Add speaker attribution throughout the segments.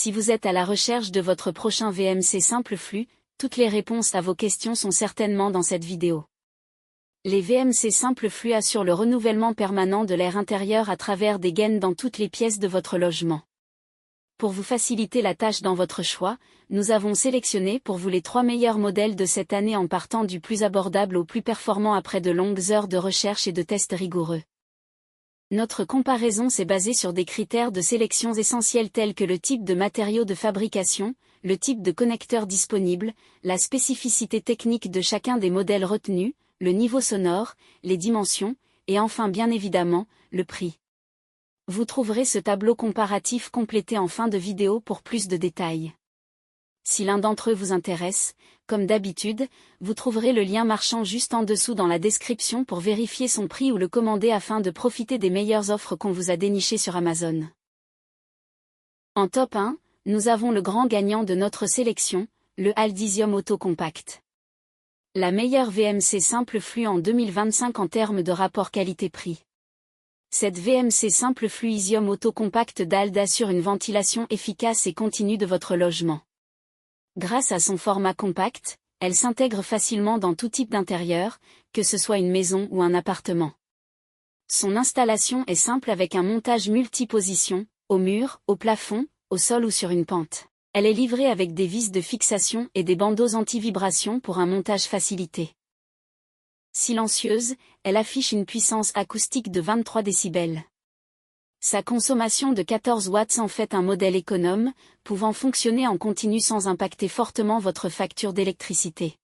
Speaker 1: Si vous êtes à la recherche de votre prochain VMC simple flux, toutes les réponses à vos questions sont certainement dans cette vidéo. Les VMC simple flux assurent le renouvellement permanent de l'air intérieur à travers des gaines dans toutes les pièces de votre logement. Pour vous faciliter la tâche dans votre choix, nous avons sélectionné pour vous les 3 meilleurs modèles de cette année en partant du plus abordable au plus performant après de longues heures de recherche et de tests rigoureux. Notre comparaison s'est basée sur des critères de sélection essentiels tels que le type de matériaux de fabrication, le type de connecteur disponible, la spécificité technique de chacun des modèles retenus, le niveau sonore, les dimensions, et enfin bien évidemment, le prix. Vous trouverez ce tableau comparatif complété en fin de vidéo pour plus de détails. Si l'un d'entre eux vous intéresse, comme d'habitude, vous trouverez le lien marchand juste en dessous dans la description pour vérifier son prix ou le commander afin de profiter des meilleures offres qu'on vous a dénichées sur Amazon. En top 1, nous avons le grand gagnant de notre sélection, le Aldisium Auto Compact. La meilleure VMC simple flux en 2025 en termes de rapport qualité-prix. Cette VMC simple Fluisium Auto Compact d'Ald assure une ventilation efficace et continue de votre logement. Grâce à son format compact, elle s'intègre facilement dans tout type d'intérieur, que ce soit une maison ou un appartement. Son installation est simple avec un montage multiposition, au mur, au plafond, au sol ou sur une pente. Elle est livrée avec des vis de fixation et des bandeaux anti-vibration pour un montage facilité. Silencieuse, elle affiche une puissance acoustique de 23 décibels. Sa consommation de 14 watts en fait un modèle économe, pouvant fonctionner en continu sans impacter fortement votre facture d'électricité.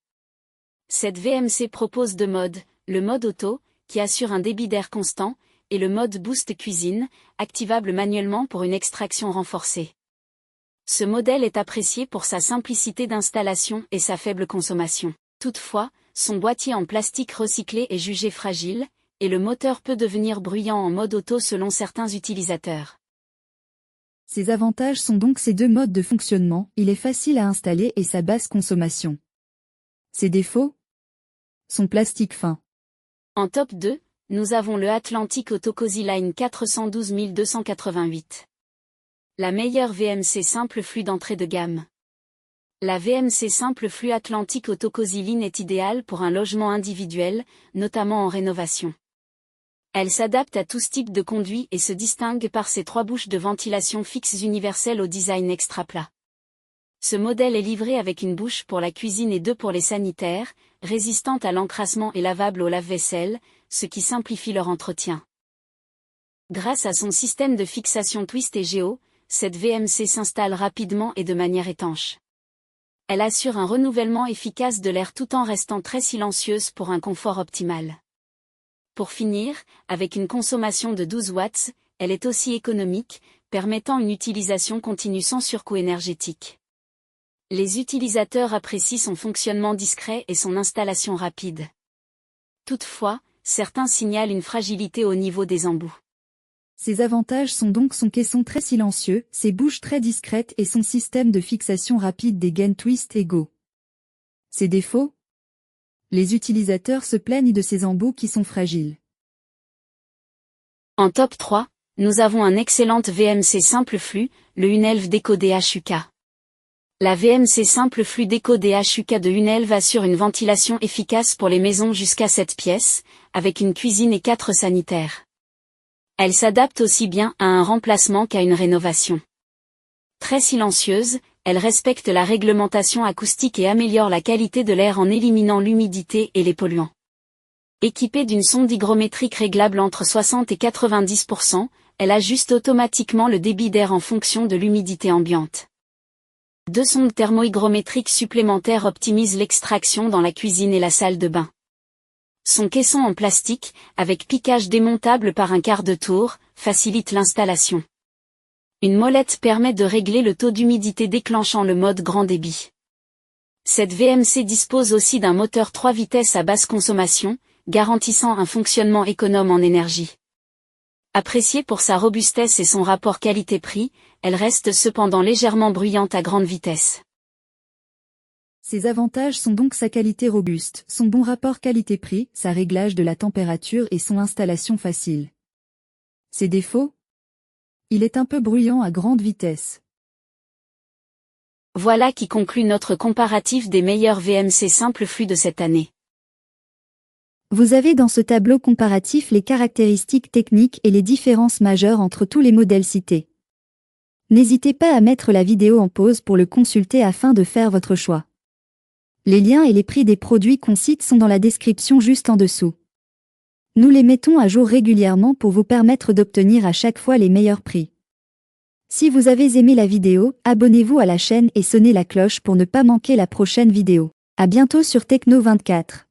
Speaker 1: Cette VMC propose 2 modes, le mode auto, qui assure un débit d'air constant, et le mode boost cuisine, activable manuellement pour une extraction renforcée. Ce modèle est apprécié pour sa simplicité d'installation et sa faible consommation. Toutefois, son boîtier en plastique recyclé est jugé fragile, et le moteur peut devenir bruyant en mode auto selon certains utilisateurs.
Speaker 2: Ses avantages sont donc ces 2 modes de fonctionnement, il est facile à installer et sa basse consommation. Ses défauts? Son plastique fin.
Speaker 1: En top 2, nous avons le Atlantic Auto Cozy Line 412288. La meilleure VMC simple flux d'entrée de gamme. La VMC simple flux Atlantic Auto Cozy Line est idéale pour un logement individuel, notamment en rénovation. Elle s'adapte à tout type de conduit et se distingue par ses 3 bouches de ventilation fixes universelles au design extra plat. Ce modèle est livré avec une bouche pour la cuisine et 2 pour les sanitaires, résistante à l'encrassement et lavable au lave-vaisselle, ce qui simplifie leur entretien. Grâce à son système de fixation twist et géo, cette VMC s'installe rapidement et de manière étanche. Elle assure un renouvellement efficace de l'air tout en restant très silencieuse pour un confort optimal. Pour finir, avec une consommation de 12 watts, elle est aussi économique, permettant une utilisation continue sans surcoût énergétique. Les utilisateurs apprécient son fonctionnement discret et son installation rapide. Toutefois, certains signalent une fragilité au niveau des embouts.
Speaker 2: Ses avantages sont donc son caisson très silencieux, ses bouches très discrètes et son système de fixation rapide des gaines twist et go. Ses défauts? Les utilisateurs se plaignent de ces embouts qui sont fragiles.
Speaker 1: En top 3, nous avons un excellente VMC simple flux, le Unelv Deco DHUK. La VMC simple flux Deco DHUK de Unelv assure une ventilation efficace pour les maisons jusqu'à 7 pièces, avec une cuisine et 4 sanitaires. Elle s'adapte aussi bien à un remplacement qu'à une rénovation. Très silencieuse, elle respecte la réglementation acoustique et améliore la qualité de l'air en éliminant l'humidité et les polluants. Équipée d'une sonde hygrométrique réglable entre 60 et 90%, elle ajuste automatiquement le débit d'air en fonction de l'humidité ambiante. 2 sondes thermohygrométriques supplémentaires optimisent l'extraction dans la cuisine et la salle de bain. Son caisson en plastique, avec piquage démontable par un quart de tour, facilite l'installation. Une molette permet de régler le taux d'humidité déclenchant le mode grand débit. Cette VMC dispose aussi d'un moteur 3 vitesses à basse consommation, garantissant un fonctionnement économe en énergie. Appréciée pour sa robustesse et son rapport qualité-prix, elle reste cependant légèrement bruyante à grande vitesse.
Speaker 2: Ses avantages sont donc sa qualité robuste, son bon rapport qualité-prix, sa réglage de la température et son installation facile. Ses défauts? Il est un peu bruyant à grande vitesse.
Speaker 1: Voilà qui conclut notre comparatif des meilleurs VMC simple flux de cette année.
Speaker 2: Vous avez dans ce tableau comparatif les caractéristiques techniques et les différences majeures entre tous les modèles cités. N'hésitez pas à mettre la vidéo en pause pour le consulter afin de faire votre choix. Les liens et les prix des produits qu'on cite sont dans la description juste en dessous. Nous les mettons à jour régulièrement pour vous permettre d'obtenir à chaque fois les meilleurs prix. Si vous avez aimé la vidéo, abonnez-vous à la chaîne et sonnez la cloche pour ne pas manquer la prochaine vidéo. À bientôt sur Techno24.